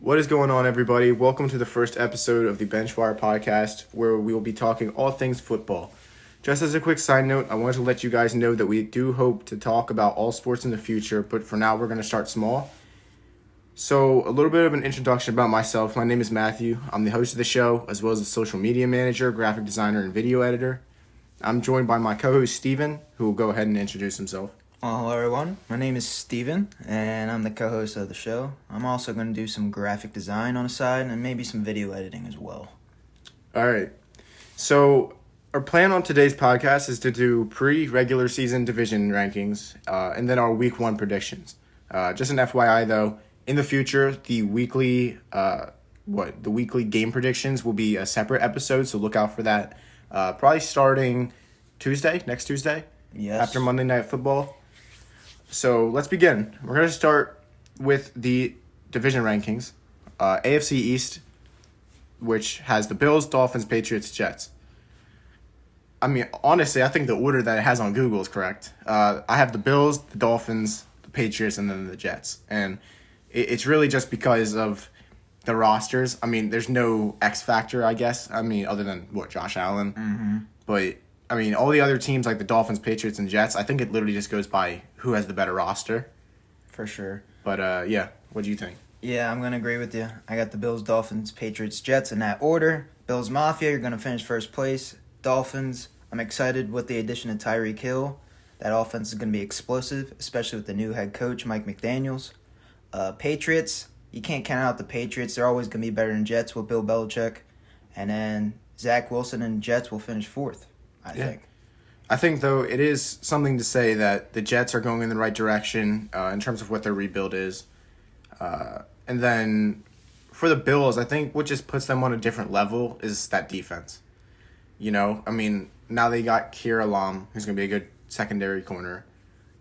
What is going on, everybody? Welcome to the first episode of the BenchWire podcast, where we will be talking all things football. Just as a quick side note, I wanted to let you guys know that we do hope to talk about all sports in the future, but for now, we're going to start small. So, a little bit of an introduction about myself. My name is Matthew. I'm the host of the show, as well as the social media manager, graphic designer, and video editor. I'm joined by my co-host, Steven, who will go ahead and introduce himself. Well, hello everyone. My name is Steven, and I'm the co-host of the show. I'm also going to do some graphic design on the side and maybe some video editing as well. All right. So our plan on today's podcast is to do pre-regular season division rankings and then our week one predictions. Just an FYI, though, in the future, the weekly game predictions will be a separate episode, so look out for that. Probably starting next Tuesday, Yes. after Monday Night Football. So let's begin. We're going to start with the division rankings. AFC East, which has the Bills, Dolphins, Patriots, Jets. I mean, honestly, I think the order that it has on Google is correct. I have the Bills, the Dolphins, the Patriots, and then the Jets. And it's really just because of the rosters. I mean, there's no X factor, I guess. I mean, other than, Josh Allen. Mm-hmm. But I mean, all the other teams like the Dolphins, Patriots, and Jets, I think it literally just goes by who has the better roster. For sure. But, yeah, what do you think? Yeah, I'm going to agree with you. I got the Bills, Dolphins, Patriots, Jets in that order. Bills Mafia, you're going to finish first place. Dolphins, I'm excited with the addition of Tyreek Hill. That offense is going to be explosive, especially with the new head coach, Mike McDaniels. Patriots, you can't count out the Patriots. They're always going to be better than Jets with Bill Belichick. And then Zach Wilson and Jets will finish fourth. I think. I think, though, it is something to say that the Jets are going in the right direction in terms of what their rebuild is. And then for the Bills, I think what just puts them on a different level is that defense. You know, I mean, now they got Kier Alam, who's going to be a good secondary corner.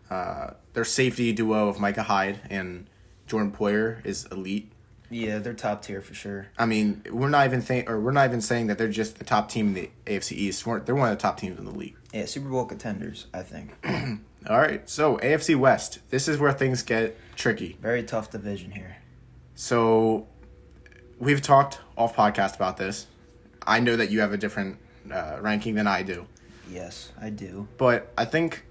Their safety duo of Micah Hyde and Jordan Poyer is elite. Yeah, they're top tier for sure. I mean, we're not even saying that they're just the top team in the AFC East. They're one of the top teams in the league. Yeah, Super Bowl contenders, I think. All right, so AFC West. This is where things get tricky. Very tough division here. So we've talked off podcast about this. I know that you have a different ranking than I do. Yes, I do. But I think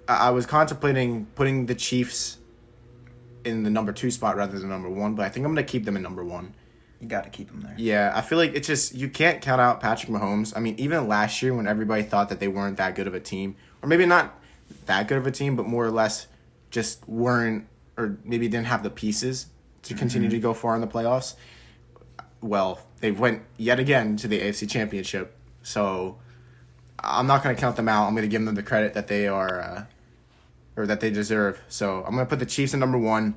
I was contemplating putting the Chiefs in the number 2 spot rather than number 1, but I think I'm going to keep them in number 1. You got to keep them there. Yeah, I feel like it's just, you can't count out Patrick Mahomes. I mean, even last year when everybody thought that they weren't that good of a team, or maybe not that good of a team, but more or less just weren't, or maybe didn't have the pieces to continue to go far in the playoffs. Well, they went yet again to the AFC Championship, so I'm not going to count them out. I'm going to give them the credit that they are, or that they deserve. So I'm going to put the Chiefs in number 1,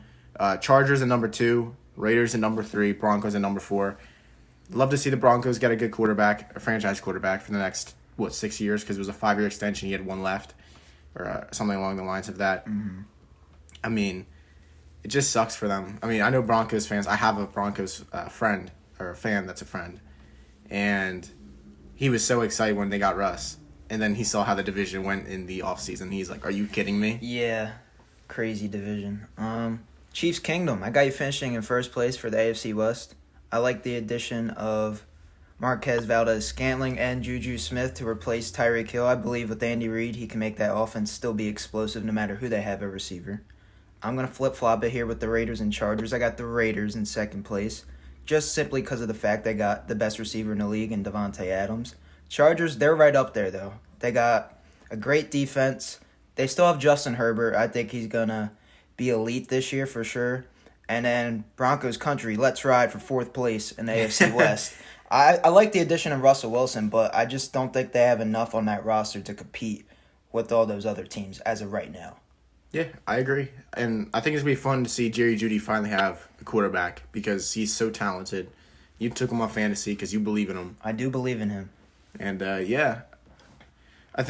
Chargers in number 2, Raiders in number 3, Broncos in number 4. Love to see the Broncos get a good quarterback, a franchise quarterback for the next, 6 years, because it was a 5-year extension. He had 1 left, or something along the lines of that. Mm-hmm. I mean, it just sucks for them. I mean, I know Broncos fans. I have a Broncos friend, or a fan that's a friend, and he was so excited when they got Russ. And then he saw how the division went in the offseason. He's like, are you kidding me? Yeah, crazy division. Chiefs Kingdom, I got you finishing in first place for the AFC West. I like the addition of Marquez Valdez-Scantling and Juju Smith to replace Tyreek Hill. I believe with Andy Reid, he can make that offense still be explosive no matter who they have at receiver. I'm going to flip-flop it here with the Raiders and Chargers. I got the Raiders in second place, just simply because of the fact they got the best receiver in the league in Devontae Adams. Chargers, they're right up there, though. They got a great defense. They still have Justin Herbert. I think he's going to be elite this year for sure. And then Broncos country, let's ride for fourth place in the AFC West. I like the addition of Russell Wilson, but I just don't think they have enough on that roster to compete with all those other teams as of right now. Yeah, I agree. And I think it's going to be fun to see Jerry Jeudy finally have a quarterback because he's so talented. You took him on fantasy because you believe in him. I do believe in him. And, yeah, I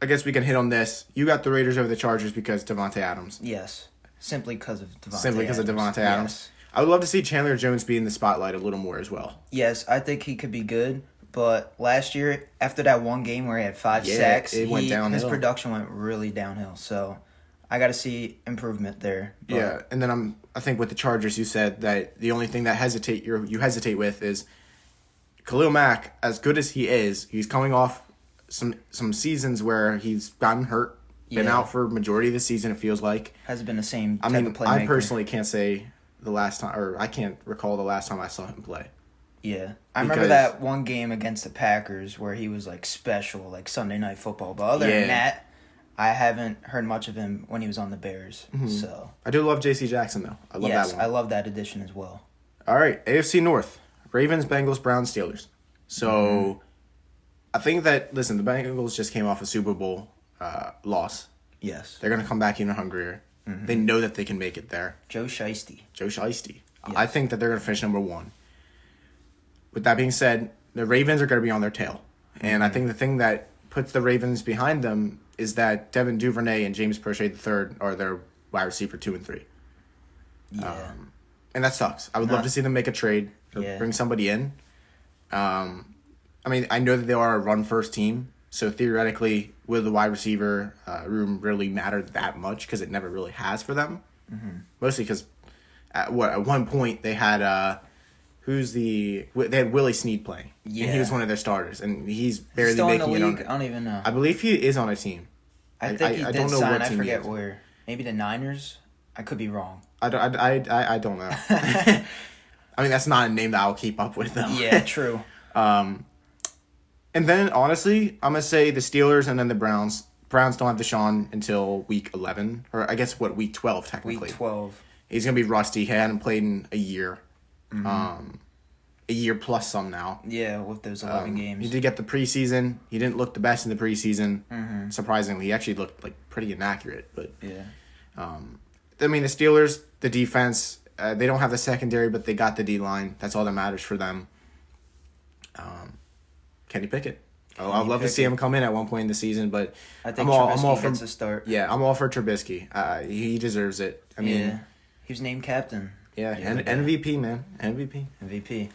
guess we can hit on this. You got the Raiders over the Chargers because Devontae Adams. Yes, simply because of Devontae Adams. Yes. I would love to see Chandler Jones be in the spotlight a little more as well. Yes, I think he could be good. But last year, after that one game where he had 5 sacks, it went downhill. His production went really downhill. So I got to see improvement there. But Yeah, and then I think with the Chargers, you said that the only thing that you hesitate with is Khalil Mack. As good as he is, he's coming off some seasons where he's gotten hurt, been Yeah. out for majority of the season. It feels like. Hasn't been the same I type mean, of playmaker. I personally can't say the last time, or I can't recall the last time I saw him play. Yeah. I remember that one game against the Packers where he was, like, special, like Sunday Night Football. But other than that, I haven't heard much of him when he was on the Bears. So I do love J.C. Jackson, though. I love that one. I love that addition as well. All right, AFC North. Ravens, Bengals, Browns, Steelers. So I think that, listen, the Bengals just came off a Super Bowl loss. Yes. They're going to come back even hungrier. They know that they can make it there. Joe Shiesty. Yes. I think that they're going to finish number 1. With that being said, the Ravens are going to be on their tail. And I think the thing that puts the Ravens behind them is that Devin Duvernay and James Prochet III are their wide receiver 2 and 3. Yeah. And that sucks. I would love to see them make a trade or Yeah. bring somebody in. I mean, I know that they are a run-first team, so theoretically, will the wide receiver room really matter that much? Because it never really has for them. Mostly because at one point they had they had Willie Snead playing, and he was one of their starters, and he's barely Still making in it the on. league? I don't even know. I believe he is on a team. I think he I did don't know sign. what I team he forget is. where. Maybe the Niners. I could be wrong. I don't know. I mean, that's not a name that I'll keep up with, though. Yeah, true. And then, honestly, I'm going to say the Steelers and then the Browns. Browns don't have Deshaun until week 11. Or I guess, week 12, technically. Week 12. He's going to be rusty. He hadn't played in a year. A year plus some now. Yeah, with those 11 games. He did get the preseason. He didn't look the best in the preseason. Surprisingly, he actually looked pretty inaccurate. But Yeah. I mean, the Steelers, the defense, they don't have the secondary, but they got the D-line. That's all that matters for them. Kenny Pickett. I'd love to see him come in at one point in the season, but I think I'm all Trubisky for gets a start. Yeah, I'm all for Trubisky. He deserves it. I mean, he was named captain. yeah, MVP, man. MVP.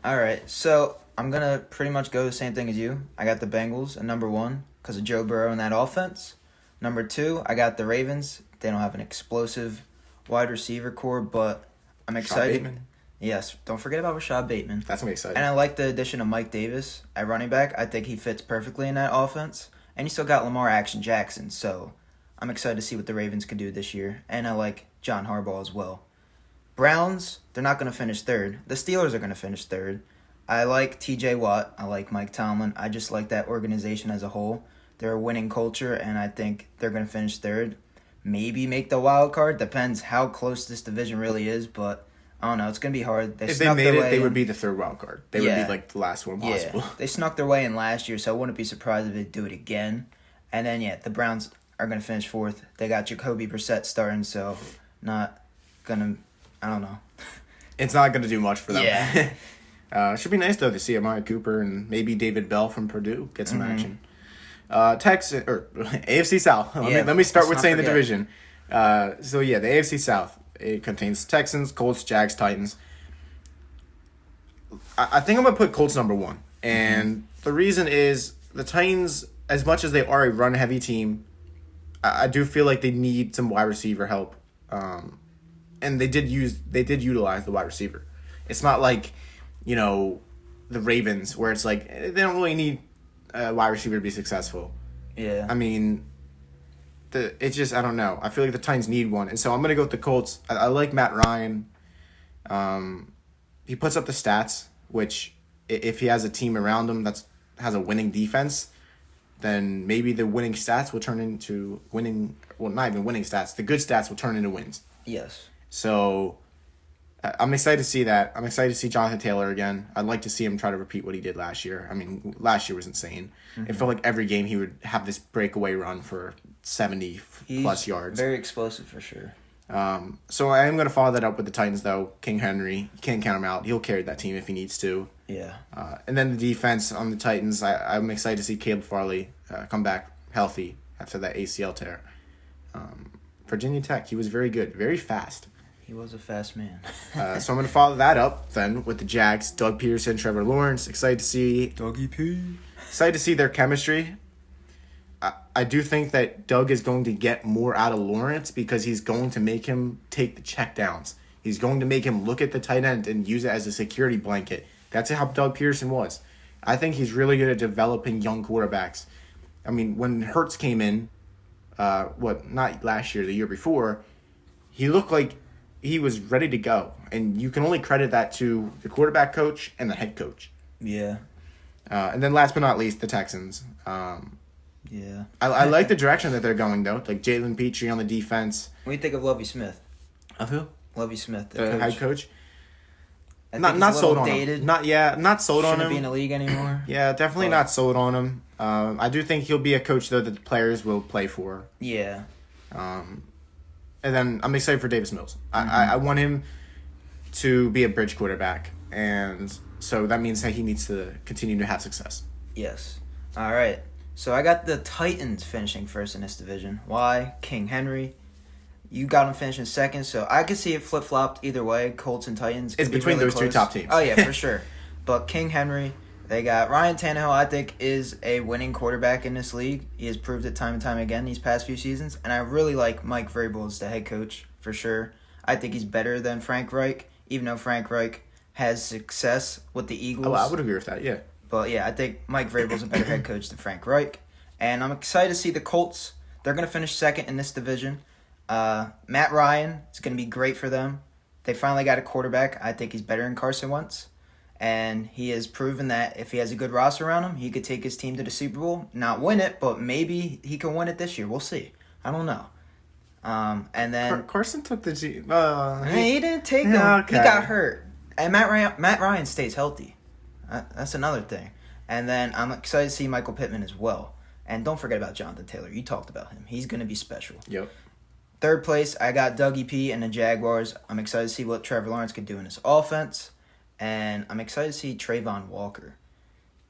All right, so I'm going to pretty much go the same thing as you. I got the Bengals at number 1 because of Joe Burrow and that offense. Number 2, I got the Ravens. They don't have an explosive wide receiver core, but I'm excited. Bateman. Yes, don't forget about Rashad Bateman. That's going to be exciting. And I like the addition of Mike Davis at running back. I think he fits perfectly in that offense. And you still got Lamar Action Jackson, so I'm excited to see what the Ravens can do this year. And I like John Harbaugh as well. Browns, they're not going to finish third. The Steelers are going to finish third. I like TJ Watt. I like Mike Tomlin. I just like that organization as a whole. They're a winning culture, and I think they're going to finish third. Maybe make the wild card. Depends how close this division really is, but I don't know. It's going to be hard. If they made it, they would be the third wild card. They would be the last one possible. Yeah, they snuck their way in last year, so I wouldn't be surprised if they do it again. And then, the Browns are going to finish fourth. They got Jacoby Brissett starting, so not going to, I don't know. It's not going to do much for them. Yeah. It should be nice, though, to see Amari Cooper and maybe David Bell from Purdue get some action. Texas or AFC South. Let me start with saying the division. The AFC South. It contains Texans, Colts, Jags, Titans. I think I'm gonna put Colts number 1, and the reason is the Titans, as much as they are a run-heavy team, I do feel like they need some wide receiver help, and they did utilize the wide receiver. It's not like, the Ravens where it's like they don't really need a wide receiver to be successful. Yeah. I mean, it's just, I don't know. I feel like the Titans need one. And so I'm going to go with the Colts. I like Matt Ryan. He puts up the stats, which if he has a team around him that has a winning defense, then maybe the winning stats will turn into winning, well, not even winning stats. The good stats will turn into wins. Yes. So I'm excited to see that. I'm excited to see Jonathan Taylor again. I'd like to see him try to repeat what he did last year. I mean, last year was insane. It felt like every game he would have this breakaway run for 70-plus yards. Very explosive for sure. So I am going to follow that up with the Titans, though. King Henry, can't count him out. He'll carry that team if he needs to. Yeah. And then the defense on the Titans, I'm excited to see Caleb Farley come back healthy after that ACL tear. Virginia Tech, he was very good, very fast. He was a fast man. So I'm going to follow that up then with the Jags, Doug Peterson, Trevor Lawrence. Excited to see Dougie P. Excited to see their chemistry. I do think that Doug is going to get more out of Lawrence because he's going to make him take the checkdowns. He's going to make him look at the tight end and use it as a security blanket. That's how Doug Peterson was. I think he's really good at developing young quarterbacks. I mean, when Hurts came in, not last year, the year before, he looked like he was ready to go. And you can only credit that to the quarterback coach and the head coach. Yeah. And then last but not least, the Texans. Yeah. I like the direction that they're going, though. Like Jalen Petrie on the defense. What do you think of Lovie Smith? Of who? Lovie Smith, The head coach. I Not think he's a sold little on dated. him. Not sold on Shouldn't him. be in the league anymore. Yeah, definitely But- not sold on him. I do think he'll be a coach, though, that the players will play for. Yeah. And then I'm excited for Davis Mills. I want him to be a bridge quarterback. And so that means that he needs to continue to have success. Yes. All right. So I got the Titans finishing first in this division. Why? King Henry. You got them finishing second, so I could see it flip-flopped either way, Colts and Titans. It's could be between really those two close. top teams. Oh, yeah, for sure. But King Henry, they got Ryan Tannehill, I think, is a winning quarterback in this league. He has proved it time and time again these past few seasons. And I really like Mike Vrabel as the head coach, for sure. I think he's better than Frank Reich, even though Frank Reich has success with the Eagles. Oh, I would agree with that, yeah. But yeah, I think Mike Vrabel's a better head coach than Frank Reich. And I'm excited to see the Colts. They're going to finish second in this division. Matt Ryan is going to be great for them. They finally got a quarterback. I think he's better than Carson Wentz. And he has proven that if he has a good roster around him, he could take his team to the Super Bowl. Not win it, but maybe he can win it this year. We'll see. I don't know. And then... Carson took the G. he didn't take him. Okay. He got hurt. And Matt Ryan stays healthy. That's another thing. And then I'm excited to see Michael Pittman as well. And don't forget about Jonathan Taylor. You talked about him. He's going to be special. Yep. Third place, I got Dougie P and the Jaguars. I'm excited to see what Trevor Lawrence could do in his offense. And I'm excited to see Trayvon Walker.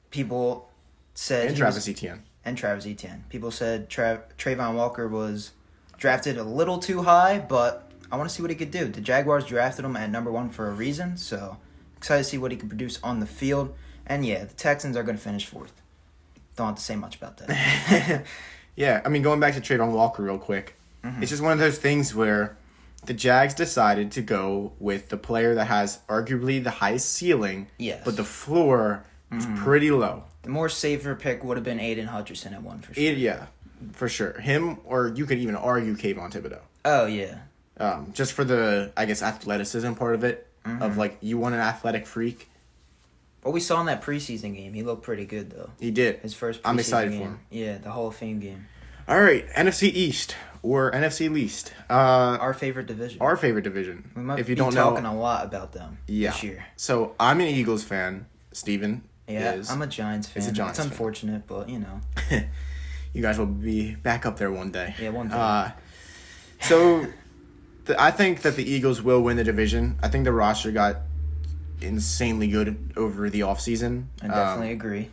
People said... And Travis Etienne. And Travis Etienne. People said Trayvon Walker was drafted a little too high, but I want to see what he could do. The Jaguars drafted him at number 1 for a reason, so excited to see what he can produce on the field. And yeah, the Texans are going to finish 4th. Don't have to say much about that. Yeah, I mean, going back to Trayvon Walker real quick, it's just one of those things where the Jags decided to go with the player that has arguably the highest ceiling, Yes. but the floor is pretty low. The more safer pick would have been Aiden Hutchinson at 1 for sure. Yeah, for sure. Him, or you could even argue Kayvon Thibodeau. Oh, yeah. Just for the, I guess, athleticism part of it, of like, you want an athletic freak. What we saw in that preseason game, he looked pretty good, though. He did. His first preseason I'm excited game. for him. Yeah, the Hall of Fame game. All right, NFC East or NFC Least. Our favorite division. Our favorite division. We might if you be don't talking know, a lot about them this year. So I'm an Eagles fan. Steven is. I'm a Giants fan. He's a Giants it's fan. unfortunate, but, you know. You guys will be back up there one day. Yeah, one day. So I think that the Eagles will win the division. I think the roster got insanely good over the offseason. I definitely agree.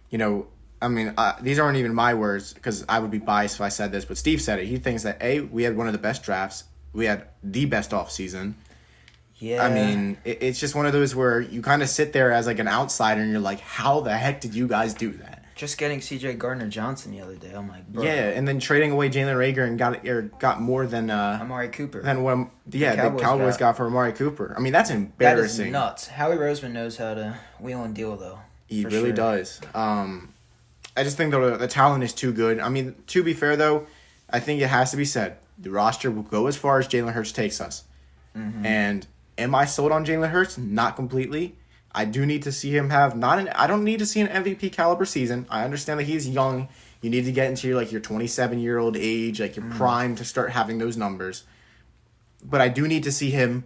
You know, I mean, these aren't even my words because I would be biased if I said this, but Steve said it. He thinks that, A, we had one of the best drafts. We had the best offseason. Yeah. I mean, it's just one of those where you kind of sit there as like an outsider and you're like, how the heck did you guys do that? Just getting C.J. Gardner-Johnson the other day, I'm like, bro. Yeah, and then trading away Jalen Reagor and got more than Amari Cooper. what the Cowboys got for Amari Cooper. I mean, that's That embarrassing. is nuts. Howie Roseman knows how to wheel and deal, though. He for really sure. does. I just think the talent is too good. I mean, to be fair though, I think it has to be said the roster will go as far as Jalen Hurts takes us. And am I sold on Jalen Hurts? Not completely. I do need to see him have I don't need to see an MVP caliber season. I understand that he's young. You need to get into your 27-year-old age, like your prime to start having those numbers. But I do need to see him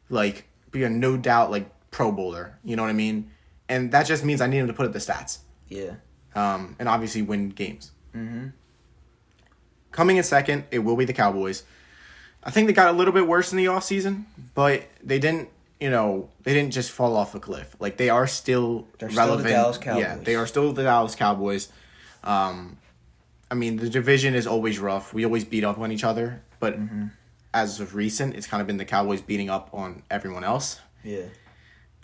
be a no doubt Pro Bowler. You know what I mean? And that just means I need him to put up the stats. Yeah. And obviously win games. Coming in second, it will be the Cowboys. I think they got a little bit worse in the offseason, but they didn't just fall off a cliff. They are still They're relevant. still the Dallas Cowboys. Yeah, they are still the Dallas Cowboys. I mean, the division is always rough. We always beat up on each other, but as of recent, it's kind of been the Cowboys beating up on everyone else. Yeah.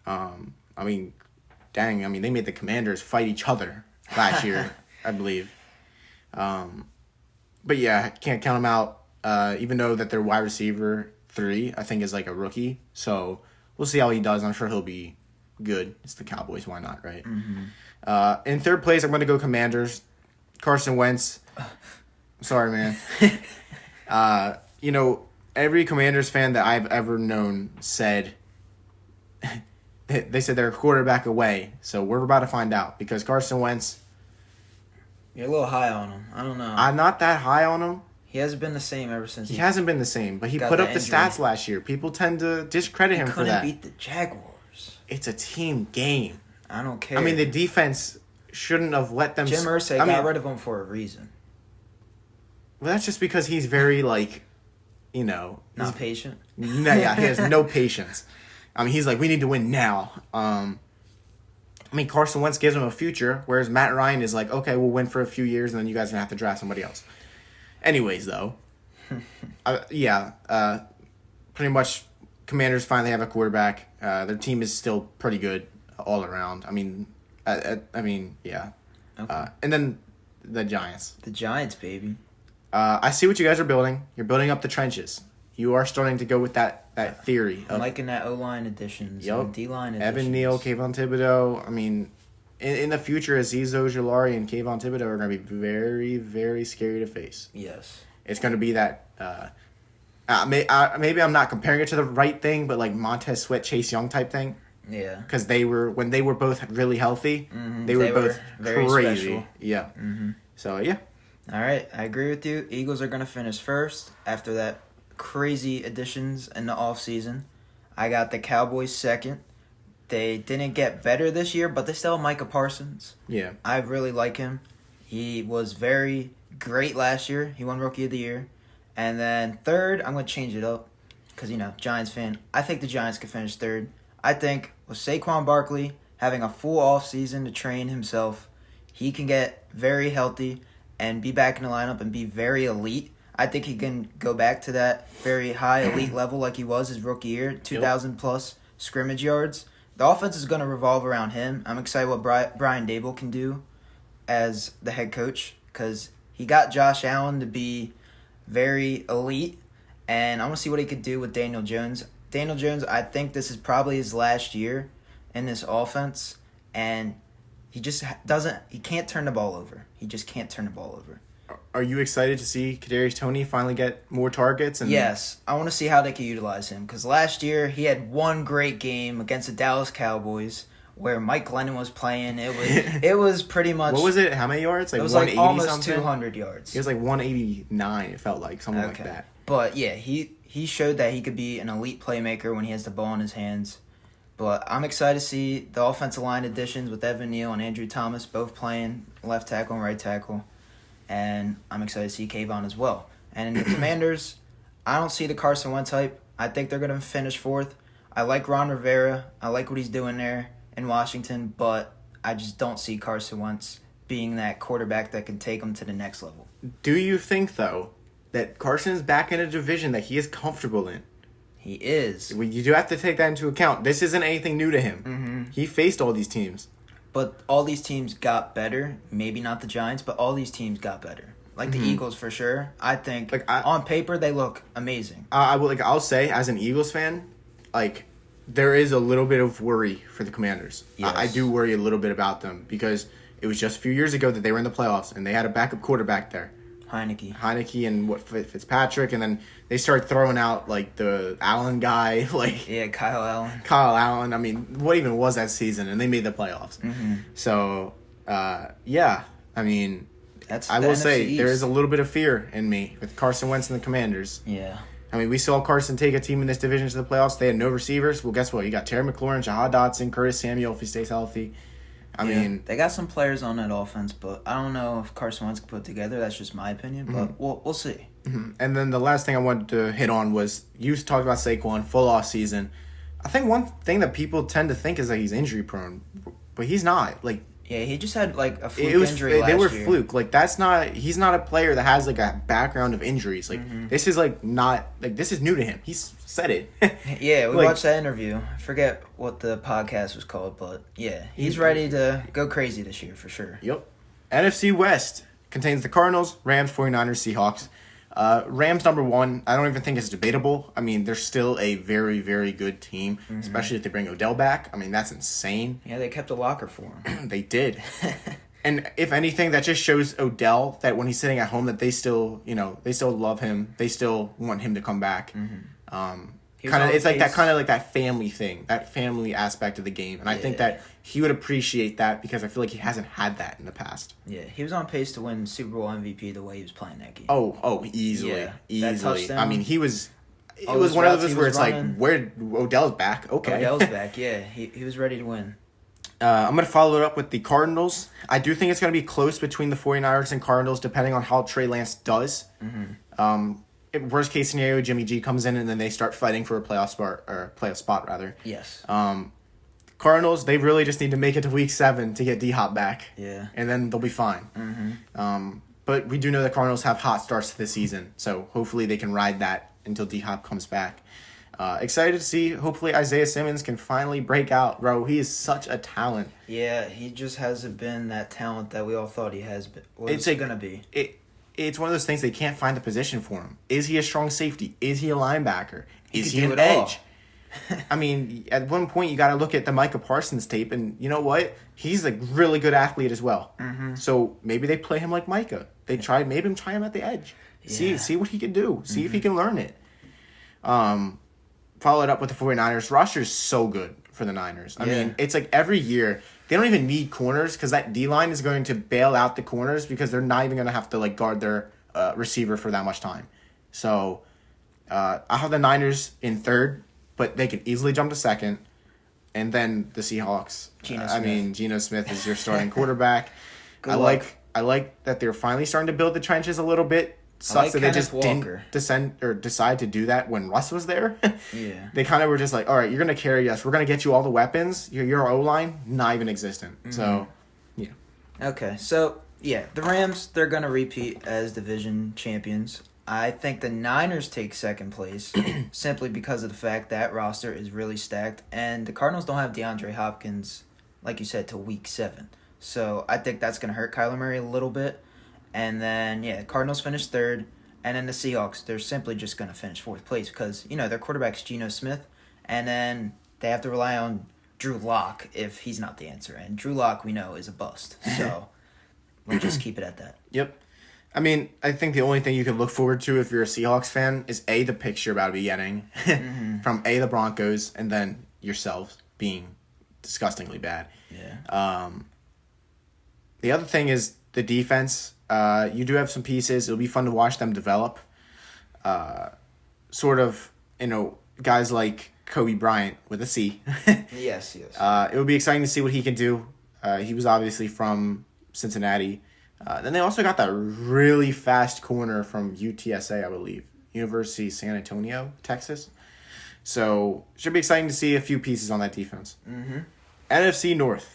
I mean, they made the Commanders fight each other last year, I believe. But yeah, can't count them out. Even though that their wide receiver 3, I think, is like a rookie. So we'll see how he does. I'm sure he'll be good. It's the Cowboys. Why not, right? Mm-hmm. In third place, I'm going to go Commanders. Carson Wentz. Sorry, man. Every Commanders fan that I've ever known said they said they're a quarterback away. So we're about to find out because Carson Wentz. You're a little high on him. I don't know. I'm not that high on him. He hasn't been the same ever since. He hasn't been the same, but he put up the stats last year. People tend to discredit him for that. Couldn't beat the Jaguars. It's a team game. I don't care. I mean, the defense shouldn't have let them. Jim Irsay got rid of him for a reason. Well, that's just because he's very not patient. Yeah, he has no patience. I mean, he's like, we need to win now. Carson Wentz gives him a future, whereas Matt Ryan is like, okay, we'll win for a few years, and then you guys are going to have to draft somebody else. Anyways, though, pretty much Commanders finally have a quarterback. Their team is still pretty good all around. Yeah. Okay. And then the Giants. The Giants, baby. I see what you guys are building. You're building up the trenches. You are starting to go with that theory. I'm liking that O-line additions and D-line additions. Evan Neal, Kayvon Thibodeau. I mean, in the future, Azeez Ojulari and Kayvon Thibodeau are going to be very, very scary to face. Yes. It's going to be that... maybe I'm not comparing it to the right thing, but like Montez Sweat, Chase Young type thing. Yeah. Because when they were both really healthy, they were both very crazy. Special. Yeah. Mm-hmm. So, yeah. All right. I agree with you. Eagles are going to finish first after that crazy additions in the offseason. I got the Cowboys second. They didn't get better this year, but they still have Micah Parsons. Yeah. I really like him. He was very great last year. He won Rookie of the Year. And then third, I'm going to change it up because, Giants fan. I think the Giants could finish third. I think with Saquon Barkley having a full offseason to train himself, he can get very healthy and be back in the lineup and be very elite. I think he can go back to that very high elite level like he was his rookie year, 2,000-plus scrimmage yards. The offense is going to revolve around him. I'm excited what Brian Dable can do as the head coach because he got Josh Allen to be very elite, and I want to see what he could do with Daniel Jones. Daniel Jones, I think this is probably his last year in this offense, and he just he can't turn the ball over. He just can't turn the ball over. Are you excited to see Kadarius Toney finally get more targets? Yes, I want to see how they can utilize him because last year he had one great game against the Dallas Cowboys where Mike Glennon was playing. It was pretty much. What was it? How many yards? It was like almost 200 yards. It was like 189. It felt like something like that. But yeah, he showed that he could be an elite playmaker when he has the ball in his hands. But I'm excited to see the offensive line additions with Evan Neal and Andrew Thomas both playing left tackle and right tackle. And I'm excited to see Kayvon as well. And in the Commanders, I don't see the Carson Wentz hype. I think they're going to finish fourth. I like Ron Rivera. I like what he's doing there in Washington, but I just don't see Carson Wentz being that quarterback that can take them to the next level. Do you think, though, that Carson is back in a division that he is comfortable in? He is. You do have to take that into account. This isn't anything new to him. Mm-hmm. He faced all these teams. But all these teams got better. Maybe not the Giants, but all these teams got better. Like the Eagles for sure. I think on paper they look amazing. I'll say as an Eagles fan, there is a little bit of worry for the Commanders. Yes. I do worry a little bit about them because it was just a few years ago that they were in the playoffs and they had a backup quarterback there. Heineke and Fitzpatrick, and then they started throwing out the Allen guy, Kyle Allen. I mean, what even was that season? And they made the playoffs. Mm-hmm. So, I mean, I will say there is a little bit of fear in me with Carson Wentz and the Commanders. Yeah. I mean, we saw Carson take a team in this division to the playoffs. They had no receivers. Well, guess what? You got Terry McLaurin, Jahad Dotson, Curtis Samuel if he stays healthy. I mean, they got some players on that offense, but I don't know if Carson Wentz can put together. That's just my opinion, but we'll see. Mm-hmm. And then the last thing I wanted to hit on was you talked about Saquon full off season. I think one thing that people tend to think is that he's injury prone, but he's not. Yeah, he just had a fluke injury last year. They were fluke. He's not a player that has a background of injuries. This is this is new to him. He's said it. Yeah, we watched that interview. I forget what the podcast was called, but yeah, he's ready to go crazy this year for sure. Yep. NFC West. contains the Cardinals, Rams, 49ers, Seahawks. Rams number 1, I don't even think it's debatable. I mean, they're still a very, very good team, especially if they bring Odell back. I mean, that's insane. Yeah, they kept a locker for him. They did. And if anything, that just shows Odell that when he's sitting at home that they still, they still love him. They still want him to come back. It's like that family thing, that family aspect of the game. And I think that he would appreciate that because I feel like he hasn't had that in the past. Yeah, he was on pace to win Super Bowl MVP the way he was playing that game. Oh, easily. Yeah, Easily. I mean, it was one of those where it's running. Like, where Odell's back. Okay. Odell's back, yeah. He was ready to win. I'm going to follow it up with the Cardinals. I do think it's going to be close between the 49ers and Cardinals, depending on how Trey Lance does. Worst case scenario, Jimmy G comes in and then they start fighting for a playoff spot rather. Yes. Cardinals, they really just need to make it to week 7 to get D-Hop back. Yeah. And then they'll be fine. But we do know the Cardinals have hot starts to the season, so hopefully they can ride that until D-Hop comes back. Excited to see, hopefully Isaiah Simmons can finally break out. Bro, he is such a talent. Yeah, he just hasn't been that talent that we all thought he has been. What's he going to be? It's one of those things they can't find the position for him. Is he a strong safety? Is he a linebacker? Is he an edge? I mean, at one point you got to look at the Micah Parsons tape, and you know what? He's a really good athlete as well. So maybe they play him like Micah. They try him at the edge. Yeah. See what he can do. See if he can learn it. Follow it up with the 49ers. Roster is so good for the Niners. I mean, it's like every year they don't even need corners because that D-line is going to bail out the corners because they're not even going to have to guard their receiver for that much time. So I have the Niners in 3rd, but they could easily jump to 2nd. And then the Seahawks. Geno Smith is your starting quarterback. I like that they're finally starting to build the trenches a little bit. Sucks that they just didn't decide to do that when Russ was there. Yeah. They kind of were just like, all right, you're going to carry us. We're going to get you all the weapons. Your O-line, not even existent. So, yeah. Okay, so, yeah, the Rams, they're going to repeat as division champions. I think the Niners take 2nd place simply because of the fact that roster is really stacked. And the Cardinals don't have DeAndre Hopkins, like you said, till week 7. So I think that's going to hurt Kyler Murray a little bit. And then, Cardinals finish 3rd. And then the Seahawks, they're simply just going to finish 4th place because, their quarterback's Geno Smith. And then they have to rely on Drew Lock if he's not the answer. And Drew Lock, we know, is a bust. So we'll just keep it at that. Yep. I mean, I think the only thing you can look forward to if you're a Seahawks fan is, A, the picture you're about to be getting from, A, the Broncos, and then yourselves being disgustingly bad. Yeah. The other thing is the defense. You do have some pieces. It'll be fun to watch them develop. Guys like Kobe Bryant with a C. Yes. It would be exciting to see what he can do. He was obviously from Cincinnati. Then they also got that really fast corner from UTSA, I believe. University of San Antonio, Texas. So, should be exciting to see a few pieces on that defense. NFC North.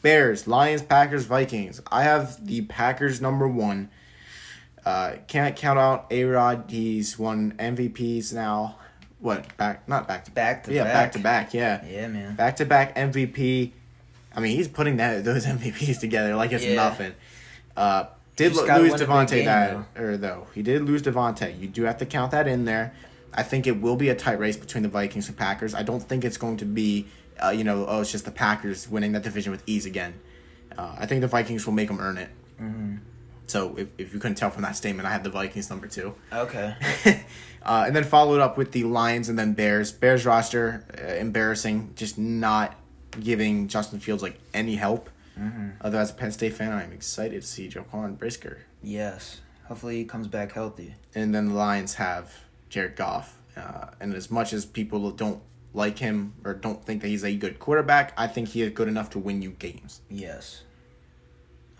Bears, Lions, Packers, Vikings. I have the Packers number 1. Can't count out A-Rod. He's won MVPs now. What? Not back to back. Yeah, back to back. Yeah. Yeah, man. Back to back MVP. I mean, he's putting those MVPs together like it's nothing. Did lose Devontae though. He did lose Devontae. You do have to count that in there. I think it will be a tight race between the Vikings and Packers. I don't think it's going to be, it's just the Packers winning that division with ease again. I think the Vikings will make them earn it. So if you couldn't tell from that statement, I have the Vikings number 2. Okay. And then followed up with the Lions and then Bears. Bears roster, embarrassing. Just not giving Justin Fields any help. Although as a Penn State fan, I'm excited to see Jaquan Brisker. Yes. Hopefully he comes back healthy. And then the Lions have Jared Goff. And as much as people don't like him or don't think that he's a good quarterback, I think he is good enough to win you games. Yes.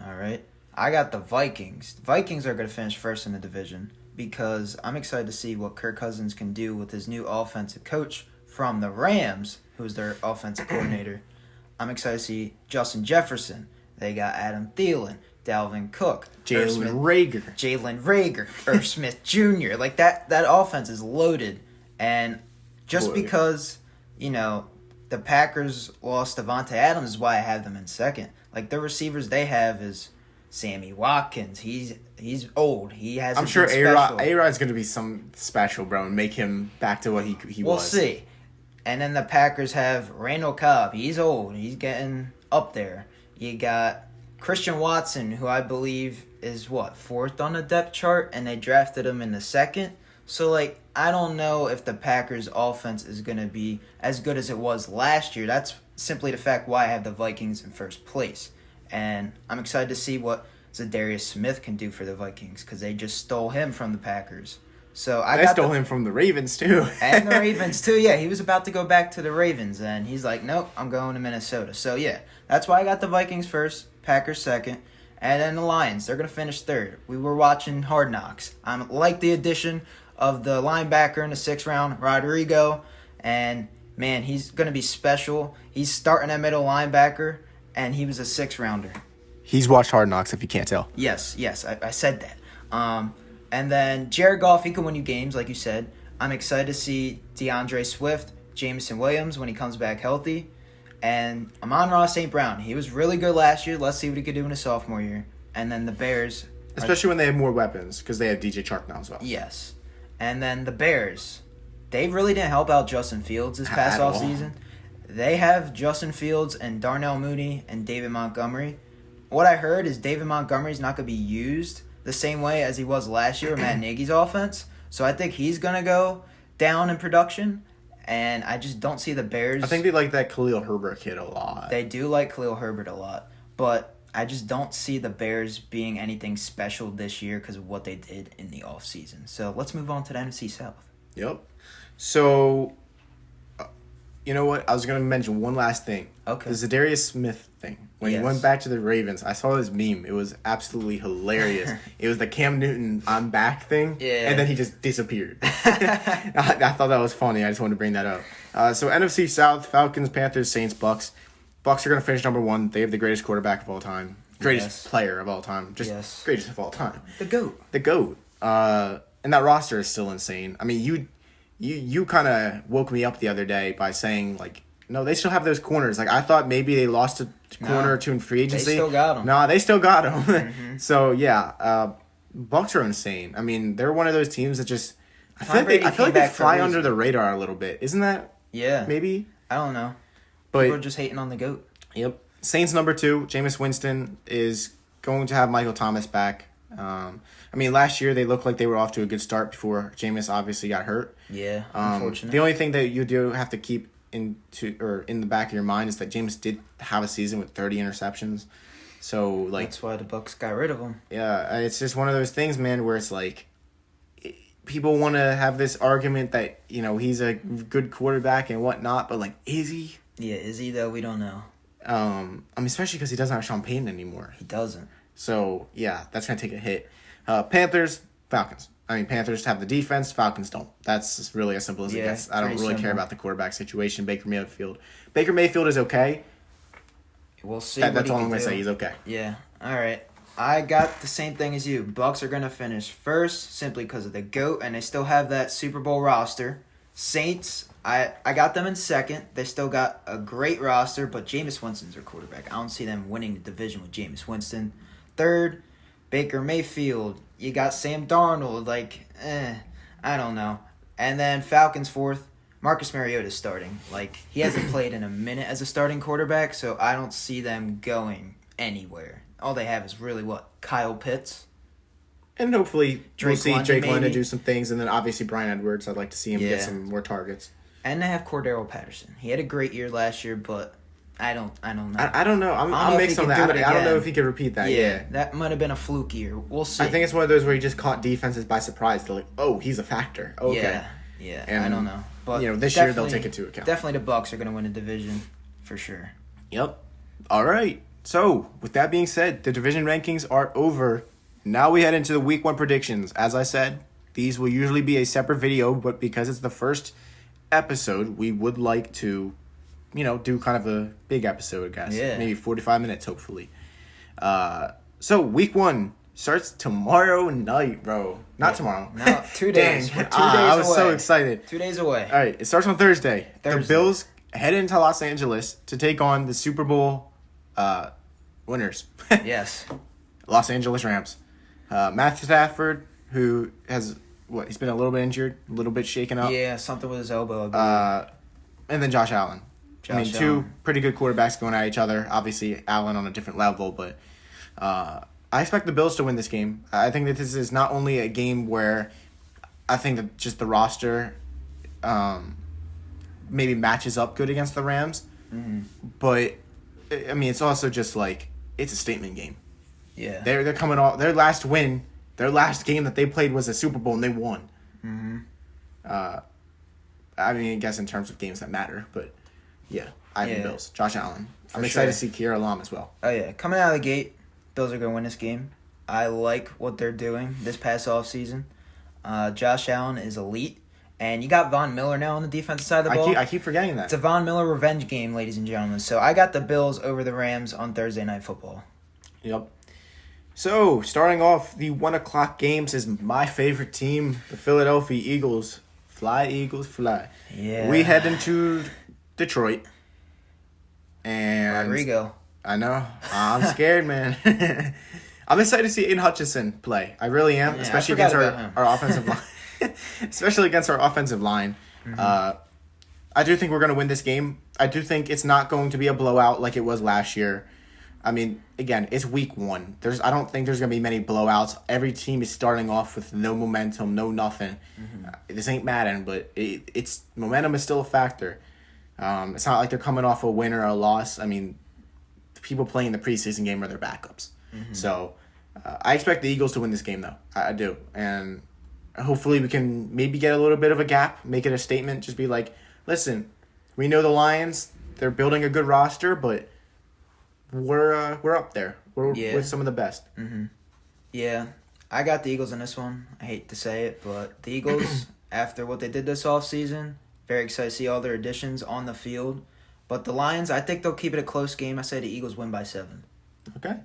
All right. I got the Vikings. The Vikings are going to finish 1st in the division because I'm excited to see what Kirk Cousins can do with his new offensive coach from the Rams, who's their offensive coordinator. I'm excited to see Justin Jefferson. They got Adam Thielen, Dalvin Cook, Jalen Rager, Irv Smith Jr. That offense is loaded. And just because, the Packers lost Devontae Adams is why I have them in 2nd. The receivers they have is Sammy Watkins. He's old. He has. I'm sure A-Rod's going to be some special, bro, and make him back to what he was. We'll see. And then the Packers have Randall Cobb. He's old. He's getting up there. You got Christian Watson, who I believe is, fourth on the depth chart, and they drafted him in the second. So, I don't know if the Packers' offense is going to be as good as it was last year. That's simply the fact why I have the Vikings in first place. And I'm excited to see what Zadarius Smith can do for the Vikings because they just stole him from the Packers. So I stole him from the Ravens, too. And the Ravens, too. Yeah, he was about to go back to the Ravens, and he's like, nope, I'm going to Minnesota. So, yeah, that's why I got the Vikings first, Packers second, and then the Lions. They're going to finish third. We were watching Hard Knocks. I like the addition of the linebacker in the 6th round, Rodrigo, and, man, he's going to be special. He's starting at middle linebacker, and he was a 6th rounder. He's watched Hard Knocks, if you can't tell. Yes, I said that. And then Jared Goff, he can win you games, like you said. I'm excited to see DeAndre Swift, Jameson Williams when he comes back healthy. And Amon-Ra St. Brown. He was really good last year. Let's see what he could do in his sophomore year. And then the Bears. Especially when they have more weapons, because they have DJ Chark now as well. Yes. And then the Bears. They really didn't help out Justin Fields this past offseason. They have Justin Fields and Darnell Mooney and David Montgomery. What I heard is David Montgomery's not going to be used the same way as he was last year with Matt Nagy's offense. So I think he's going to go down in production, and I just don't see the Bears. I think they like that Khalil Herbert kid a lot. They do like Khalil Herbert a lot, but I just don't see the Bears being anything special this year because of what they did in the offseason. So let's move on to the NFC South. Yep. So, you know what? I was going to mention one last thing. Okay. The Zadarius Smith thing. When he went back to the Ravens, I saw this meme. It was absolutely hilarious. It was the Cam Newton I'm back thing. Yeah. And then he just disappeared. I thought that was funny. I just wanted to bring that up. So NFC South, Falcons, Panthers, Saints, Bucks. Bucks are going to finish number 1. They have the greatest quarterback of all time. Greatest player of all time. Just greatest of all time. The GOAT. The GOAT. And that roster is still insane. I mean, you kind of woke me up the other day by saying, no, they still have those corners. I thought maybe they lost a corner or two in free agency. They still got them. No, they still got them. Mm-hmm. So, yeah, Bucks are insane. I mean, they're one of those teams that just I feel like they fly under the radar a little bit. Isn't that? Yeah. Maybe? I don't know. But people are just hating on the GOAT. Yep. Saints number 2, Jameis Winston is going to have Michael Thomas back. I mean, last year they looked like they were off to a good start before Jameis obviously got hurt. Yeah, unfortunately. The only thing that you do have to keep in the back of your mind is that Jameis did have a season with 30 interceptions. So that's why the Bucks got rid of him. Yeah, it's just one of those things, man, where it's people want to have this argument that, he's a good quarterback and whatnot, but is he? Yeah, is he though? We don't know. I mean, especially because he doesn't have Sean Payton anymore. He doesn't. So, yeah, that's going to take a hit. Panthers, Falcons. I mean, Panthers have the defense, Falcons don't. That's really as simple as it gets. I don't really care about the quarterback situation. Baker Mayfield is okay. We'll see. That's all I'm going to say. He's okay. Yeah. All right. I got the same thing as you. Bucks are going to finish first simply because of the GOAT, and they still have that Super Bowl roster. Saints, I got them in second. They still got a great roster, but Jameis Winston's their quarterback. I don't see them winning the division with Jameis Winston. Third, Baker Mayfield. You got Sam Darnold. I don't know. And then Falcons fourth, Marcus Mariota's starting. He hasn't played in a minute as a starting quarterback, so I don't see them going anywhere. All they have is really Kyle Pitts. And hopefully we'll see Drake London do some things, and then obviously Bryan Edwards. I'd like to see him get some more targets. And they have Cordero Patterson. He had a great year last year, but I don't know. I don't know. I'm mixed on that. I don't know if he could repeat that. Yeah. That might have been a fluke year. We'll see. I think it's one of those where he just caught defenses by surprise. They're he's a factor. Okay. Yeah. And, I don't know. But this year they'll take it into account. Definitely the Bucks are going to win a division for sure. Yep. All right. So, with that being said, the division rankings are over. Now we head into the week 1 predictions. As I said, these will usually be a separate video, but because it's the first episode, we would like to, do kind of a big episode, guys. Yeah. Maybe 45 minutes, hopefully. So, week 1 starts tomorrow night, bro. Not tomorrow. No, 2 days. Dang. We're 2 days away. I was so excited. 2 days away. All right, it starts on Thursday. The Bills head into Los Angeles to take on the Super Bowl winners. Yes. Los Angeles Rams. Matthew Stafford, who has, he's been a little bit injured, a little bit shaken up. Yeah, something with his elbow. And then Josh Allen. Two pretty good quarterbacks going at each other. Obviously, Allen on a different level, but I expect the Bills to win this game. I think that this is not only a game where I think that just the roster maybe matches up good against the Rams, but I mean it's also just like it's a statement game. Yeah, they're coming off their last win. Their last game that they played was a Super Bowl and they won. I mean, I guess in terms of games that matter, but yeah, I think Bills. Josh Allen. I'm excited to see Kiera Lam as well. Oh yeah, coming out of the gate, Bills are gonna win this game. I like what they're doing this past offseason. Josh Allen is elite. And you got Von Miller now on the defensive side of the ball. I keep forgetting that. It's a Von Miller revenge game, ladies and gentlemen. So I got the Bills over the Rams on Thursday Night Football. Yep. So, starting off the 1 o'clock games is my favorite team, the Philadelphia Eagles. Fly, Eagles, fly. Yeah. We head into Detroit. And Rodrigo. I know. I'm scared, man. I'm excited to see Aiden Hutchinson play. I really am, especially against our offensive line. Especially against our offensive line. I do think we're going to win this game. I do think it's not going to be a blowout like it was last year. I mean, again, it's week 1. I don't think there's going to be many blowouts. Every team is starting off with no momentum, no nothing. This ain't Madden, but it's momentum is still a factor. It's not like they're coming off a win or a loss. I mean, people playing the preseason game are their backups. So I expect the Eagles to win this game, though. I do. And hopefully we can maybe get a little bit of a gap, make it a statement, just be like, listen, we know the Lions, they're building a good roster, but we're up there. We're with some of the best. Yeah, I got the Eagles in this one. I hate to say it, but the Eagles, after what they did this offseason, very excited to see all their additions on the field. But the Lions, I think they'll keep it a close game. I say the Eagles win by 7. Okay.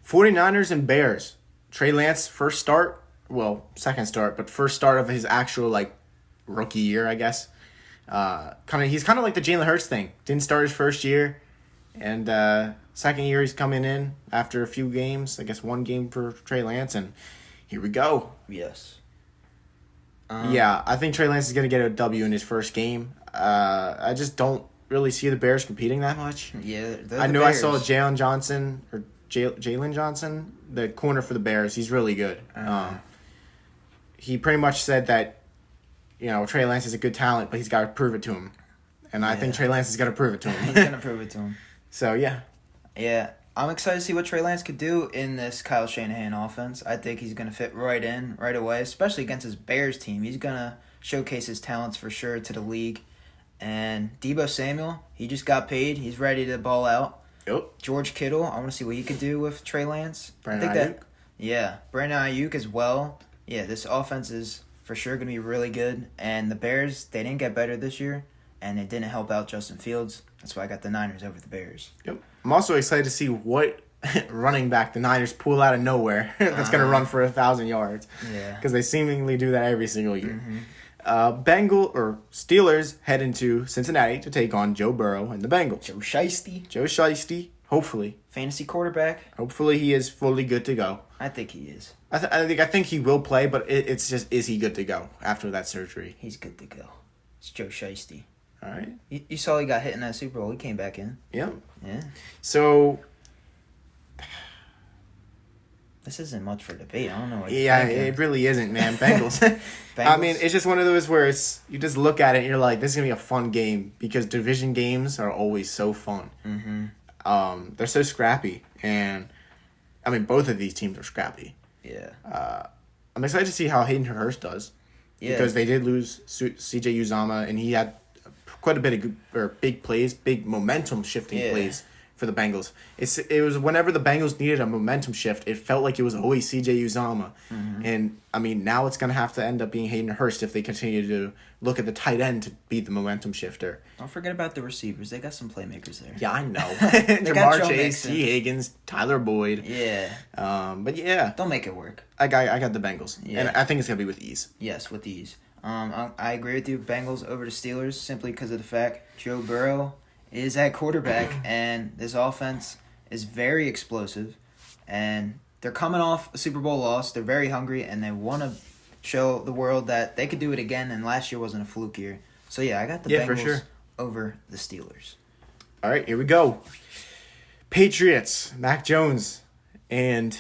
49ers and Bears. Trey Lance, first start. Well, second start, but first start of his actual, rookie year, I guess. He's kind of like the Jalen Hurts thing. Didn't start his first year, and second year he's coming in after a few games. I guess 1 game for Trey Lance, and here we go. Yes. I think Trey Lance is going to get a W in his first game. I just don't really see the Bears competing that much. Yeah, I know Bears. I saw Jalen Johnson, the corner for the Bears. He's really good. He pretty much said that, Trey Lance is a good talent, but he's got to prove it to him. And I think Trey Lance is going to prove it to him. He's going to prove it to him. So, yeah. Yeah, I'm excited to see what Trey Lance could do in this Kyle Shanahan offense. I think he's going to fit right in right away, especially against his Bears team. He's going to showcase his talents for sure to the league. And Deebo Samuel, he just got paid. He's ready to ball out. Yep. George Kittle, I want to see what he could do with Trey Lance. Brandon Ayuk. Brandon Ayuk as well. Yeah, this offense is for sure going to be really good. And the Bears, they didn't get better this year, and it didn't help out Justin Fields. That's why I got the Niners over the Bears. Yep. I'm also excited to see what running back the Niners pull out of nowhere that's going to run for 1,000 yards. Yeah. Because they seemingly do that every single year. Steelers head into Cincinnati to take on Joe Burrow and the Bengals. Joe Shiesty, hopefully. Fantasy quarterback. Hopefully he is fully good to go. I think he is. I think he will play, but it's just, is he good to go after that surgery? He's good to go. It's Joe Shiesty. All right. You saw he got hit in that Super Bowl. He came back in. Yeah. Yeah. So this isn't much for debate. I don't know what it really isn't, man. Bengals. I mean, it's just one of those where you just look at it and you're like, this is going to be a fun game because division games are always so fun. They're so scrappy. And, I mean, both of these teams are scrappy. Yeah. I'm excited to see how Hayden Hurst does. Yeah. Because they did lose C.J. Uzama, and he had quite a bit of big plays, big momentum-shifting plays for the Bengals. It was whenever the Bengals needed a momentum shift, it felt like it was always C.J. Uzama. And, I mean, now it's going to have to end up being Hayden Hurst if they continue to look at the tight end to be the momentum shifter. Don't forget about the receivers. They got some playmakers there. Yeah, I know. Jamar Chase, T. Higgins, Tyler Boyd. Yeah. But, yeah. Don't make it work. I got the Bengals. Yeah. And I think it's going to be with ease. Yes, with ease. I agree with you. Bengals over the Steelers simply because of the fact Joe Burrow is at quarterback, and this offense is very explosive, and they're coming off a Super Bowl loss. They're very hungry, and they want to show the world that they could do it again, and last year wasn't a fluke year. So, yeah, I got the Bengals for sure. over the Steelers. All right, here we go. Patriots, Mac Jones, and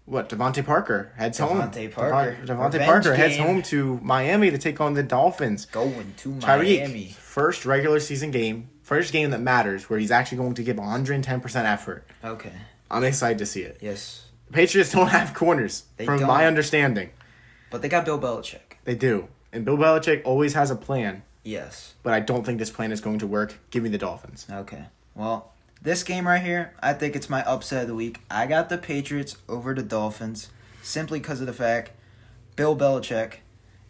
Devontae Parker heads home. Devontae Parker. Devontae Parker heads home to Miami to take on the Dolphins. Going to Tyreek, Miami. first regular season game, first game that matters, where he's actually going to give 110% effort. Okay. I'm excited to see it. Yes. The Patriots don't have corners, from my understanding. But they got Bill Belichick. They do. And Bill Belichick always has a plan. Yes. But I don't think this plan is going to work. Give me the Dolphins. Okay. Well, this game right here, I think it's my upset of the week. I got the Patriots over the Dolphins simply because of the fact Bill Belichick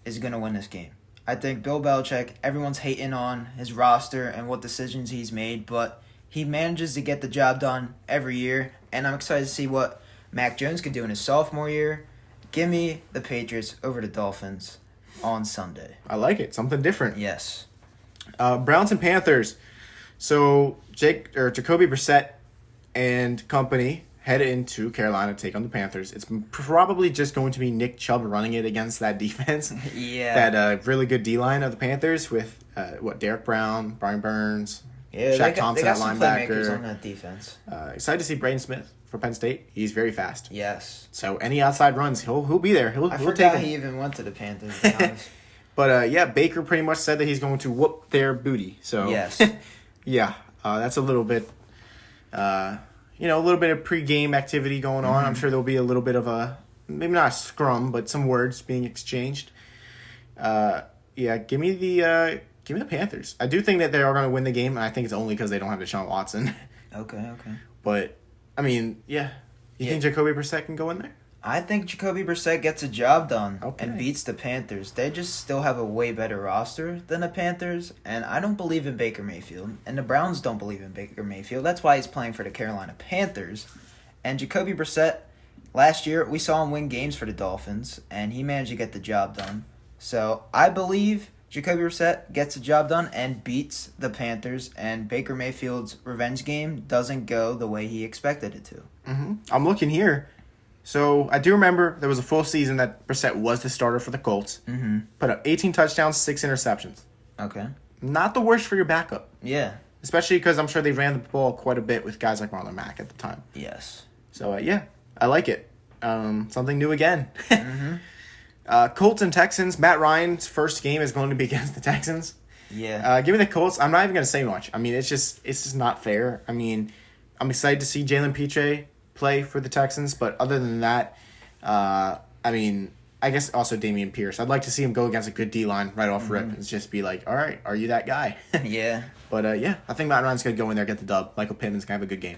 is going to win this game. I think Bill Belichick, everyone's hating on his roster and what decisions he's made, but he manages to get the job done every year, and I'm excited to see what Mac Jones could do in his sophomore year. Give me the Patriots over the Dolphins on Sunday. I like it. Something different. Yes. Browns and Panthers. So Jacoby Brissett and company head into Carolina to take on the Panthers. It's probably just going to be Nick Chubb running it against that defense. Yeah. That really good D-line of the Panthers with, Derek Brown, Brian Burns, Yeah, Shaq they Thompson got at some linebacker. playmakers on that defense. Excited to see Braden Smith for Penn State. He's very fast. Yes. So any outside runs, he'll be there. He'll I take forgot them. he even went to the Panthers, to be honest. But Baker pretty much said that he's going to whoop their booty. So Yes. yeah, that's a little bit, a little bit of pregame activity going on. I'm sure there'll be a little bit of maybe not a scrum, but some words being exchanged. Give me the Panthers. I do think that they are going to win the game, and I think it's only because they don't have Deshaun Watson. Okay. But I mean, you think Jacoby Brissett can go in there? I think Jacoby Brissett gets a job done Okay. and beats the Panthers. They just still have a way better roster than the Panthers, and I don't believe in Baker Mayfield, and the Browns don't believe in Baker Mayfield. That's why he's playing for the Carolina Panthers. And Jacoby Brissett, last year, we saw him win games for the Dolphins, and he managed to get the job done. So I believe Jacoby Brissett gets the job done and beats the Panthers, and Baker Mayfield's revenge game doesn't go the way he expected it to. Mm-hmm. I'm looking here. So I do remember there was a full season that Brissett was the starter for the Colts. Mm-hmm. Put up 18 touchdowns, 6 interceptions. Okay. Not the worst for your backup. Yeah. Especially because I'm sure they ran the ball quite a bit with guys like Marlon Mack at the time. Yes. So, I like it. Something new again. Mm-hmm. Colts and Texans. Matt Ryan's first game is going to be against the Texans. Yeah. Give me the Colts. I'm not even going to say much. I mean, it's just not fair. I mean, I'm excited to see Jalen Pitre play for the Texans, but other than that, I guess also Damian Pierce. I'd like to see him go against a good D-line right off rip and just be like, all right, are you that guy? Yeah. But, I think Matt Ryan's going to go in there, get the dub. Michael Pittman's going to have a good game.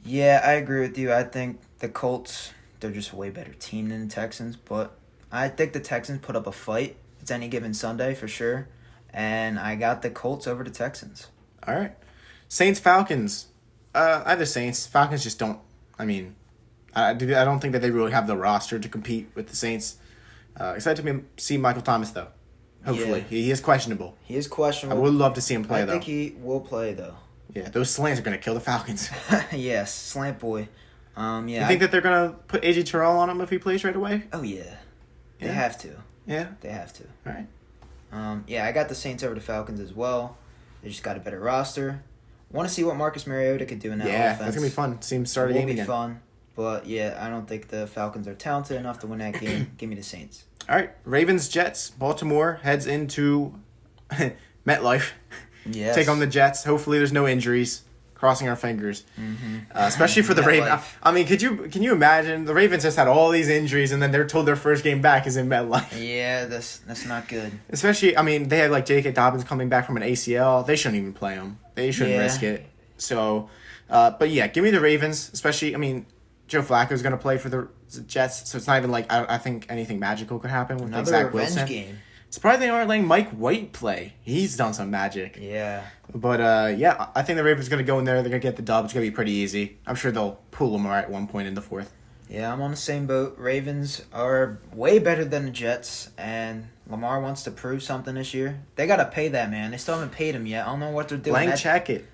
Yeah, I agree with you. I think the Colts, they're just a way better team than the Texans, but I think the Texans put up a fight. It's any given Sunday for sure, and I got the Colts over the Texans. All right. Saints-Falcons. I have the Saints. Falcons just don't. I mean, I don't think that they really have the roster to compete with the Saints. Excited to see Michael Thomas, though. Hopefully. Yeah. He is questionable. He is I questionable. would love to see him play, I though. think he will play, though. Yeah, those slants are going to kill the Falcons. Yes, slant boy. Yeah. You think that they're going to put A.J. Terrell on him if he plays right away? Oh, yeah. They Yeah. have to. Yeah. They have to. All right. Yeah, I got the Saints over the Falcons as well. They just got a better roster. Want to see what Marcus Mariota could do in that offense. That's going to be fun. See him start a It will game be again. fun. But, yeah, I don't think the Falcons are talented enough to win that game. Give me the Saints. All right. Ravens-Jets. Baltimore heads into MetLife. Yes. Take on the Jets. Hopefully there's no injuries. Crossing our fingers. Mm-hmm. Especially for the Ravens. MetLife. I mean, can you imagine? The Ravens just had all these injuries, and then they're told their first game back is in MetLife. Yeah, that's not good. Especially, I mean, they had like J.K. Dobbins coming back from an ACL. They shouldn't even play him. They shouldn't Yeah. risk it. So, but yeah, give me the Ravens. Especially, I mean, Joe Flacco's going to play for the Jets, so it's not even like I think anything magical could happen with Another Zach revenge Wilson. game. Surprised they aren't letting Mike White play. He's done some magic. Yeah. But, I think the Ravens going to go in there. They're going to get the dub. It's going to be pretty easy. I'm sure they'll pull them right at one point in the fourth. Yeah, I'm on the same boat. Ravens are way better than the Jets, and Lamar wants to prove something this year. They got to pay that man. They still haven't paid him yet. I don't know what they're doing. Check it.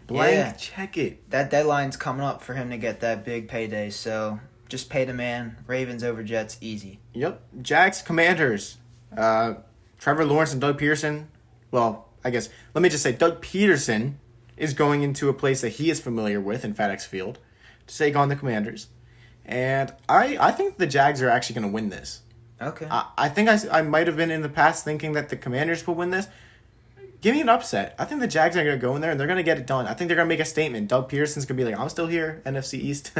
Check it. That deadline's coming up for him to get that big payday, so Just pay the man. Ravens over Jets, easy. Yep. Jags, Commanders. Trevor Lawrence and Doug Peterson. Well, I guess, let me just say, Doug Peterson is going into a place that he is familiar with in FedEx Field to take on the Commanders. And I think the Jags are actually going to win this. Okay. I think I might have been in the past thinking that the Commanders will win this. Give me an upset. I think the Jags are going to go in there and they're going to get it done. I think they're going to make a statement. Doug Peterson's going to be like, I'm still here, NFC East.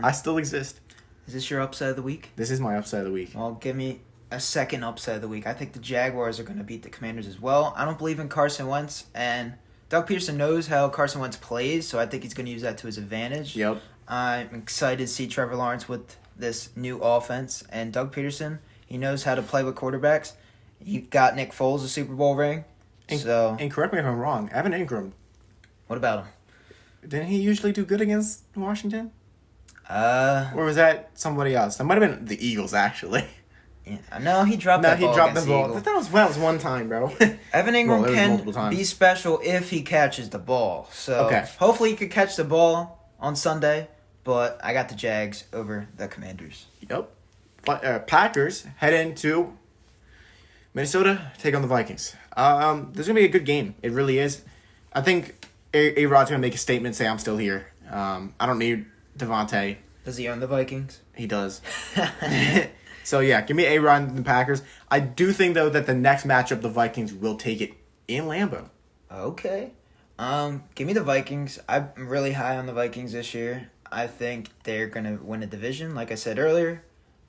I still exist. Is this your upset of the week? This is my upset of the week. Well, give me a second upset of the week. I think the Jaguars are going to beat the Commanders as well. I don't believe in Carson Wentz, and Doug Peterson knows how Carson Wentz plays, so I think he's going to use that to his advantage. Yep. I'm excited to see Trevor Lawrence with this new offense, and Doug Peterson, he knows how to play with quarterbacks. He got Nick Foles a Super Bowl ring. And correct me if I'm wrong, Evan Ingram, What about him? didn't he usually do good against Washington? Uh, Or was that somebody else? That might have been the Eagles, actually. yeah, no, he dropped No, that he ball dropped the against ball. Eagles. That was one time, bro. Evan Ingram Well, it was multiple can times. be special if he catches the ball. So Okay. hopefully he could catch the ball on Sunday, but I got the Jags over the Commanders. Yep. But Packers head into Minnesota, take on the Vikings. This is gonna be a good game. It really is. I think A-Rod's gonna make a statement, say I'm still here. I don't need Devontae. Does he own the Vikings? He does. So yeah, give me A-Rod and the Packers. I do think though that the next matchup the Vikings will take it in Lambeau. Okay. Give me the Vikings. I'm really high on the Vikings this year. I think they're gonna win a division, like I said earlier,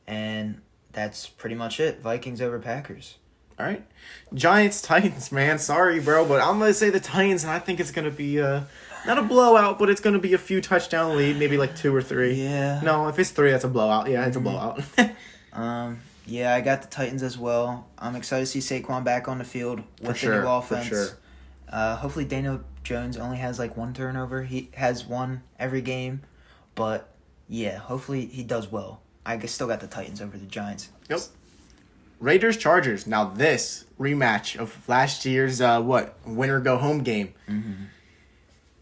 and that's pretty much it. Vikings over Packers. All right, Giants Titans, man. Sorry, bro, but I'm gonna say the Titans, and I think it's gonna be not a blowout, but it's gonna be a few touchdown lead, maybe like 2 or 3. Yeah. No, if it's 3, that's a blowout. Yeah, it's a blowout. Yeah, I got the Titans as well. I'm excited to see Saquon back on the field with sure, the new for offense. sure. Hopefully Daniel Jones only has like 1 turnover. He has 1 every game, but yeah, hopefully he does well. Still got the Titans over the Giants. Yep. Raiders Chargers. Now this rematch of last year's winner go home game. Mm-hmm.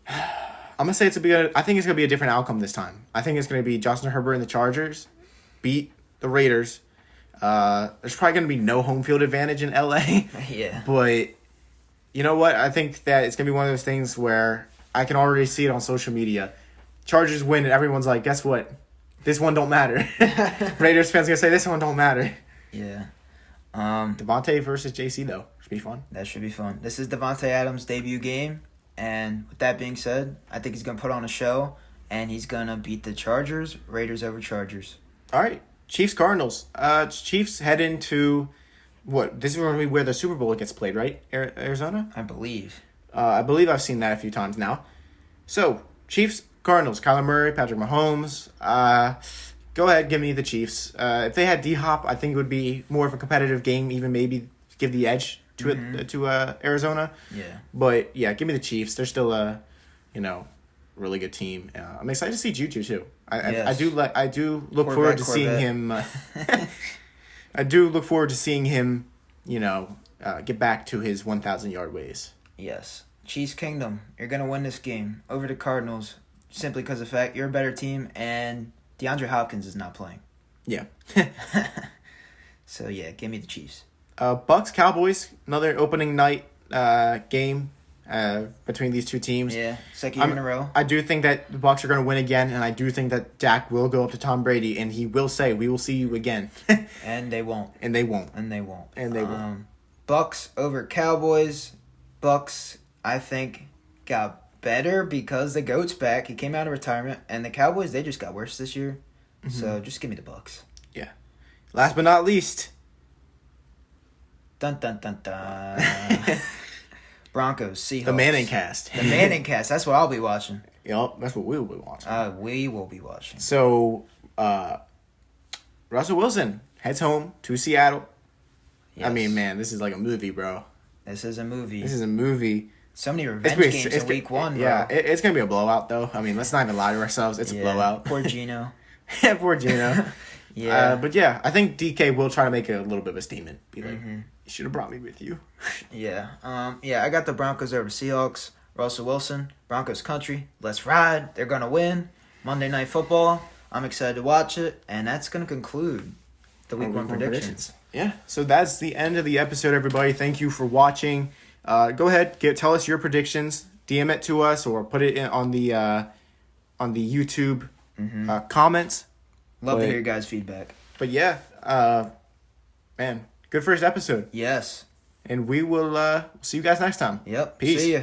I'm gonna say I think it's gonna be a different outcome this time. I think it's gonna be Justin Herbert and the Chargers beat the Raiders. There's probably gonna be no home field advantage in LA. Yeah. But you know what? I think that it's gonna be one of those things where I can already see it on social media. Chargers win and everyone's like, guess what? This one don't matter. Raiders fans gonna say this one don't matter. Yeah. Devontae versus JC though. Should be fun. That should be fun. This is Devontae Adams' debut game, and with that being said, I think he's gonna put on a show, and he's gonna beat the Chargers. Raiders over Chargers. All right. Chiefs Cardinals. Chiefs head into what? This is going to be where the Super Bowl gets played, right? Arizona? I believe. I believe I've seen that a few times now. So, Chiefs Cardinals. Kyler Murray, Patrick Mahomes. Go ahead, give me the Chiefs. If they had D-Hop, I think it would be more of a competitive game, even maybe give the edge to Arizona. Yeah. But yeah, give me the Chiefs. They're still a, really good team. I'm excited to see Juju too. I do look forward to seeing him. I do look forward to seeing him, get back to his 1,000-yard ways. Yes. Chiefs Kingdom, you're going to win this game over the Cardinals simply because of the fact you're a better team and DeAndre Hopkins is not playing. Yeah. So, yeah, give me the Chiefs. Bucks Cowboys, another opening night game between these two teams. Yeah, second year in a row. I do think that the Bucks are going to win again, and I do think that Dak will go up to Tom Brady, and he will say, "We will see you again." And they won't. And they won't. And they won't. And they won't. Bucks over Cowboys. Bucks, I think, got better because the GOAT's back. He came out of retirement. And the Cowboys, they just got worse this year. Mm-hmm. So just give me the Bucks. Yeah. Last but not least. Dun, dun, dun, dun. Broncos, Seahawks. The Manning cast. The Manning cast. That's what I'll be watching. Yep, that's what we will be watching. We will be watching. So, Russell Wilson heads home to Seattle. Yes. I mean, man, this is like a movie, bro. This is a movie. So many revenge games in week 1, bro. Yeah, it's going to be a blowout, though. I mean, let's not even lie to ourselves. It's a blowout. Poor Gino. Poor Gino. Yeah. But yeah, I think DK will try to make a little bit of a statement. Be like, you should have brought me with you. Yeah. I got the Broncos over Seahawks. Russell Wilson, Broncos country. Let's ride. They're going to win. Monday Night Football. I'm excited to watch it, and that's going to conclude the week Our one predictions. Yeah, so that's the end of the episode, everybody. Thank you for watching. Go ahead, tell us your predictions. DM it to us or put it on the YouTube comments. Love to hear your guys' feedback. But yeah, man, good first episode. Yes. And we will see you guys next time. Yep. Peace. See ya.